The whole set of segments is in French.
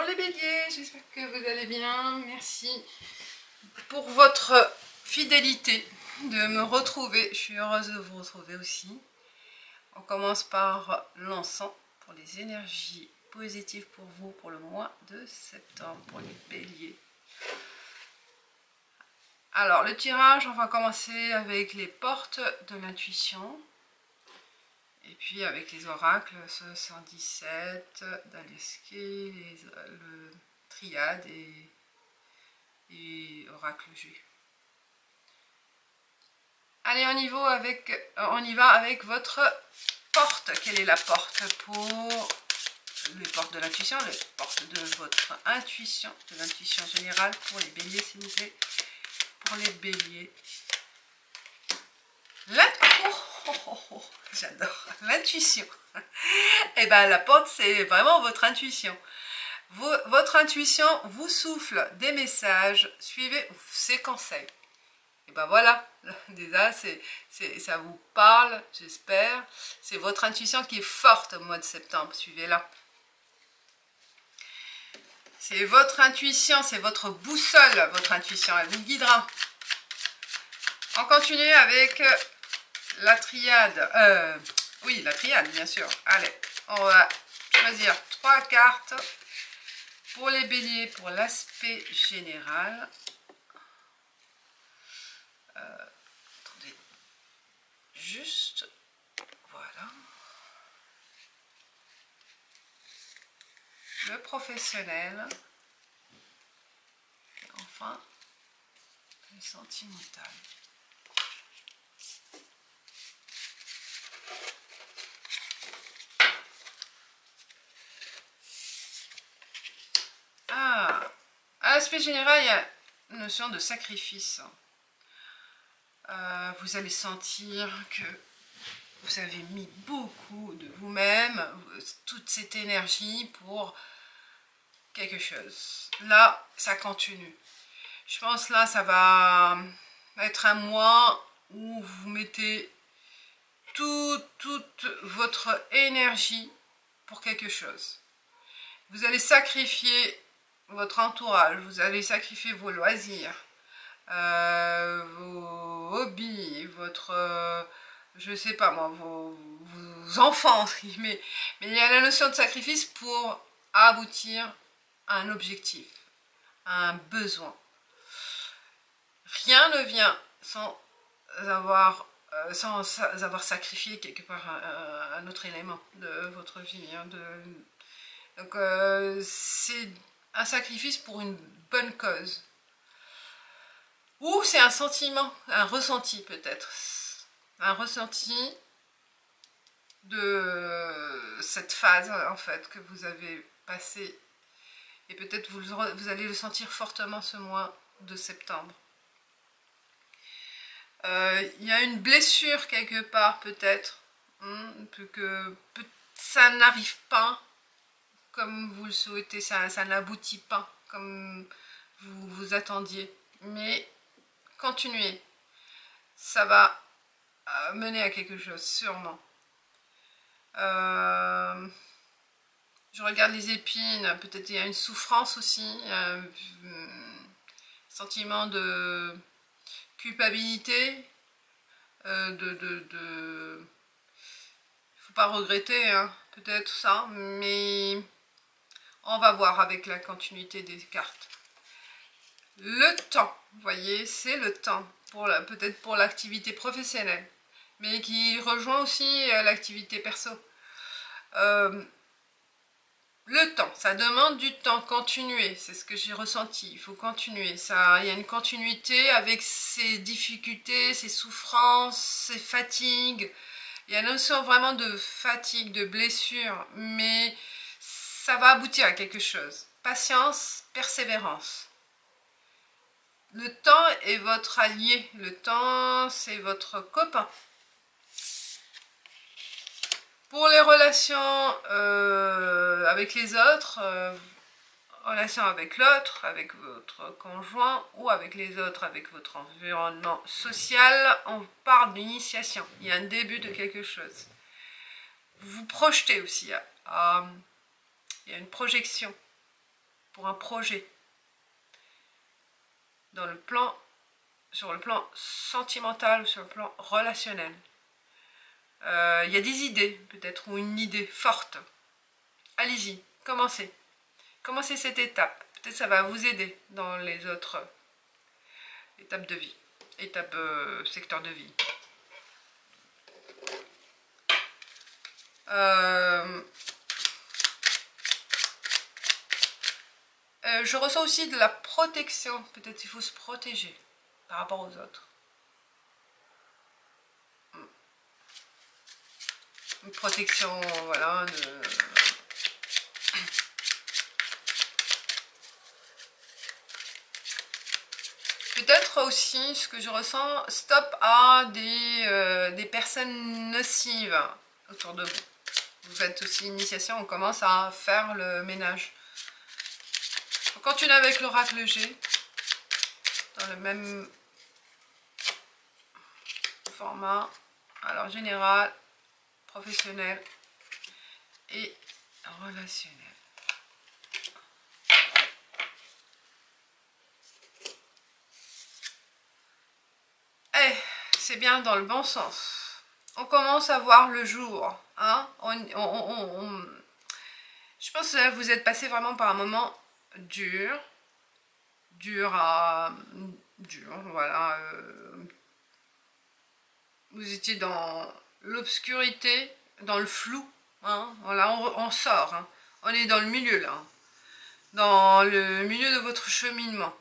les béliers, j'espère que vous allez bien. Merci pour votre fidélité de me retrouver. Je suis heureuse de vous retrouver aussi. On commence par l'encens pour les énergies positives pour vous pour le mois de septembre, pour les béliers. Alors, le tirage, on va commencer avec les portes de l'intuition. Et puis avec les oracles, 117, Dalesquet, le triade et oracle jus. Allez, on y va avec votre porte. Quelle est la porte pour les portes de l'intuition, les portes de votre intuition, de l'intuition générale pour les béliers, s'il vous plaît. Pour les béliers. J'adore l'intuition. Et bien la porte, c'est vraiment votre intuition. Votre intuition vous souffle des messages, suivez ses conseils. Et ben voilà, déjà ça vous parle, j'espère. C'est votre intuition qui est forte au mois de septembre, suivez-la. C'est votre intuition, c'est votre boussole, votre intuition, elle vous guidera. On continue avec la triade. Oui, la triade, bien sûr. Allez, on va choisir 3 cartes pour les béliers, pour l'aspect général. Attendez, juste, voilà. Le professionnel. Et enfin, le sentimental. À l'aspect général, il y a une notion de sacrifice. Vous allez sentir que vous avez mis beaucoup de vous-même, toute cette énergie pour quelque chose. Là, ça continue. Je pense là, ça va être un mois où vous mettez toute votre énergie pour quelque chose. Vous allez sacrifier votre entourage, vous allez sacrifier vos loisirs, vos hobbies, votre, je sais pas moi, vos enfants, mais il y a la notion de sacrifice pour aboutir à un objectif, à un besoin. Rien ne vient sans avoir sacrifié quelque part un autre élément de votre vie. Hein, donc c'est un sacrifice pour une bonne cause. Ou c'est un sentiment, un ressenti peut-être. Un ressenti de cette phase en fait que vous avez passée. Et peut-être vous allez le sentir fortement ce mois de septembre. Il y a une blessure quelque part peut-être. Que ça n'arrive pas comme vous le souhaitez, ça n'aboutit pas comme vous attendiez. Mais continuez. Ça va mener à quelque chose, sûrement. Je regarde les épines, peut-être il y a une souffrance aussi, un sentiment de culpabilité, faut pas regretter, hein, peut-être ça, mais on va voir avec la continuité des cartes. Le temps, vous voyez, c'est le temps, peut-être pour l'activité professionnelle, mais qui rejoint aussi l'activité perso. Le temps, ça demande du temps, continuer, c'est ce que j'ai ressenti, il faut continuer. Il y a une continuité avec ses difficultés, ses souffrances, ses fatigues. Il y a une notion vraiment de fatigue, de blessure, mais ça va aboutir à quelque chose. Patience, persévérance. Le temps est votre allié, le temps c'est votre copain. Pour les relations avec les autres, relations avec l'autre, avec votre conjoint ou avec les autres, avec votre environnement social, on parle d'initiation. Il y a un début de quelque chose. Vous vous projetez aussi. Il y a une projection. pour un projet. Sur le plan sentimental ou sur le plan relationnel. Il y a des idées, peut-être, ou une idée forte. Allez-y, commencez. Commencez cette étape. Peut-être ça va vous aider dans les autres étapes de vie, secteur de vie. Je ressens aussi de la protection. Peut-être qu'il faut se protéger par rapport aux autres. Une protection, voilà, peut-être aussi, ce que je ressens, stop à des personnes nocives autour de vous. Vous faites aussi initiation, on commence à faire le ménage. On continue avec l'oracle G, dans le même format, alors général, professionnel et relationnel. C'est bien dans le bon sens. On commence à voir le jour. Hein, je pense que vous êtes passé vraiment par un moment dur, voilà. Vous étiez dans l'obscurité, dans le flou. Hein, voilà, on sort. Hein, on est dans le milieu là. Dans le milieu de votre cheminement.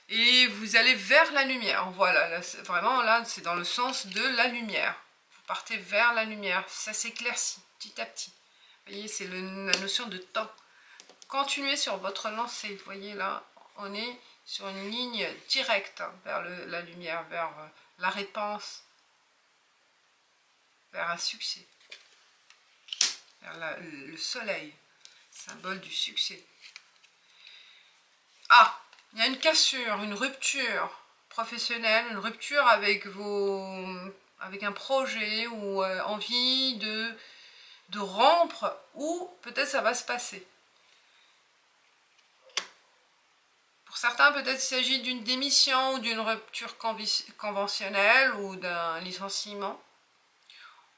Et vous allez vers la lumière. Voilà, là, vraiment là, c'est dans le sens de la lumière. Vous partez vers la lumière. Ça s'éclaircit petit à petit. Vous voyez, c'est la notion de temps. Continuez sur votre lancée. Vous voyez là, on est sur une ligne directe vers la lumière, vers la réponse, vers un succès, vers le soleil, symbole du succès. Ah, il y a une cassure, une rupture professionnelle, une rupture avec un projet ou envie de rompre, ou peut-être ça va se passer. Pour certains, peut-être il s'agit d'une démission ou d'une rupture conventionnelle ou d'un licenciement,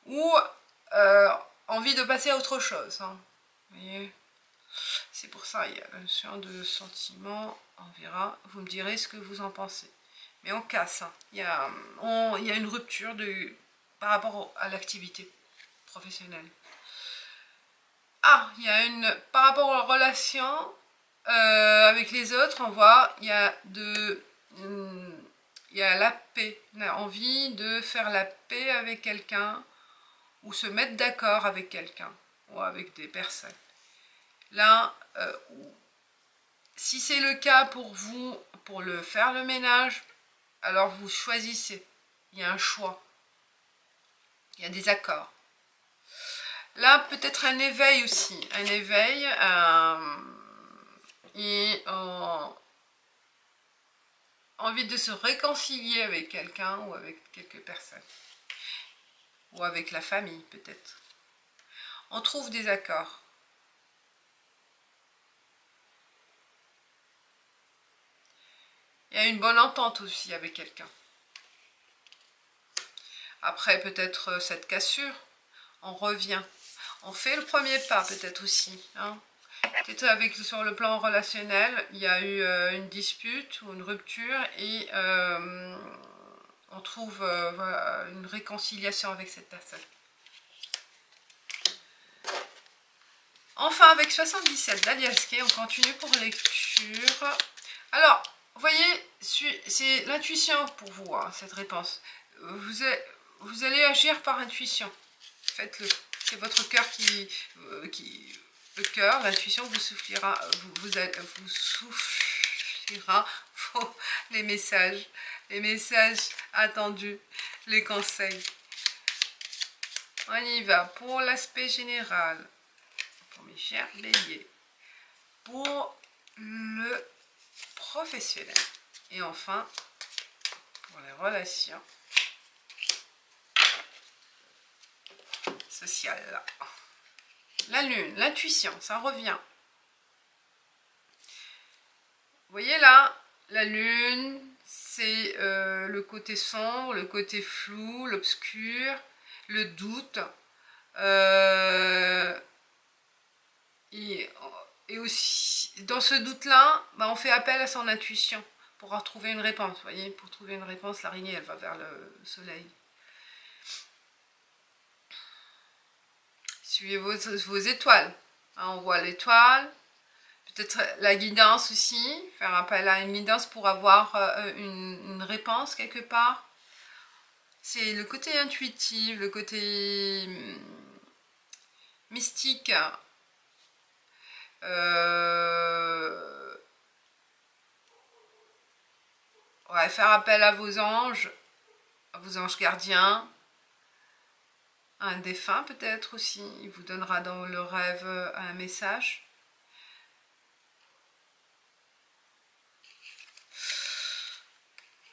ou envie de passer à autre chose. Hein. Vous voyez, c'est pour ça, il y a la notion de sentiment, on verra, vous me direz ce que vous en pensez. Mais on casse, hein. Il y a une rupture par rapport à l'activité professionnelle. Ah, il y a par rapport aux relations avec les autres, on voit, il y a la paix, on a envie de faire la paix avec quelqu'un, ou se mettre d'accord avec quelqu'un, ou avec des personnes. Là, si c'est le cas pour vous, pour faire le ménage, alors vous choisissez. Il y a un choix. Il y a des accords. Là, peut-être un éveil aussi. Un éveil et envie de se réconcilier avec quelqu'un ou avec quelques personnes. Ou avec la famille, peut-être. On trouve des accords. Il y a une bonne entente aussi avec quelqu'un. Après peut-être cette cassure, on revient. On fait le premier pas peut-être aussi. Hein. Peut-être sur le plan relationnel, il y a eu une dispute ou une rupture et on trouve une réconciliation avec cette personne. Enfin, avec 77 d'Aliaske, on continue pour lecture. Alors, vous voyez, c'est l'intuition pour vous, hein, cette réponse. Vous allez agir par intuition. Faites-le. C'est votre cœur le cœur, l'intuition vous soufflera, vous soufflera les messages attendus, les conseils. On y va pour l'aspect général, pour mes chers béliers, pour le professionnel et enfin pour les relations sociales. La lune, l'intuition, ça revient. voyez là, la lune, c'est le côté sombre, le côté flou, l'obscur, le doute. Et aussi, dans ce doute-là, bah, on fait appel à son intuition pour retrouver une réponse. Vous voyez, pour trouver une réponse, l'araignée, elle va vers le soleil. Suivez vos étoiles. Hein, on voit l'étoile. Peut-être la guidance aussi. Faire appel à une guidance pour avoir une réponse quelque part. C'est le côté intuitif, le côté mystique. Ouais, faire appel à vos anges gardiens, à un défunt peut-être aussi, il vous donnera dans le rêve un message.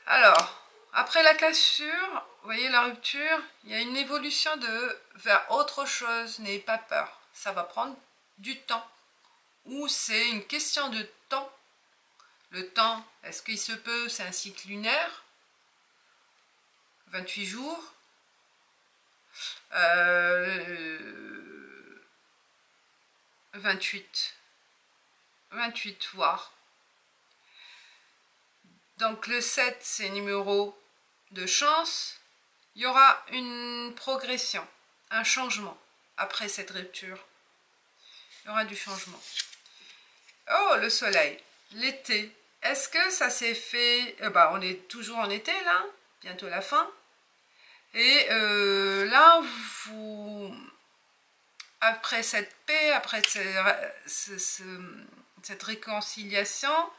Alors, après la cassure, vous voyez la rupture, il y a une évolution vers autre chose, n'ayez pas peur, ça va prendre du temps, ou c'est une question de temps. Le temps, est-ce qu'il se peut, c'est un cycle lunaire, 28 jours, 28 voire. Donc le 7, c'est numéro de chance. Il y aura une progression, un changement après cette rupture. Il y aura du changement. Oh, le soleil, l'été. Est-ce que ça s'est fait... on est toujours en été là, bientôt la fin. Et là, après cette paix, après cette réconciliation,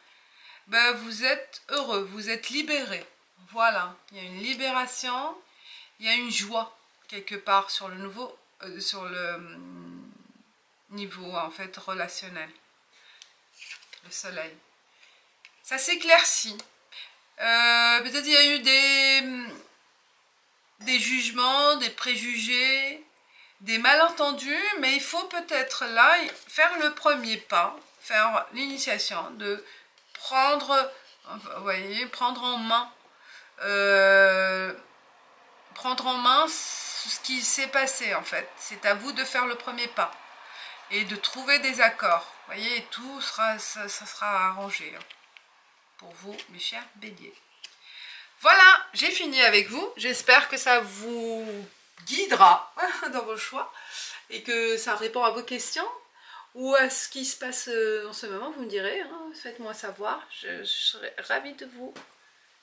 ben, vous êtes heureux, vous êtes libéré. Voilà, il y a une libération, il y a une joie quelque part sur le niveau en fait relationnel. Le soleil. Ça s'éclaircit. Peut-être il y a eu des jugements, des préjugés, des malentendus, mais il faut peut-être là faire le premier pas, faire l'initiation de prendre, vous voyez, prendre en main ce qui s'est passé en fait. C'est à vous de faire le premier pas et de trouver des accords. Vous voyez, tout ça sera arrangé pour vous, mes chers béliers. Voilà, j'ai fini avec vous. J'espère que ça vous guidera dans vos choix et que ça répond à vos questions ou à ce qui se passe en ce moment. Vous me direz, hein, faites-moi savoir. Je serai ravie de vous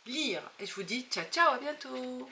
lire. Et je vous dis ciao, ciao, à bientôt.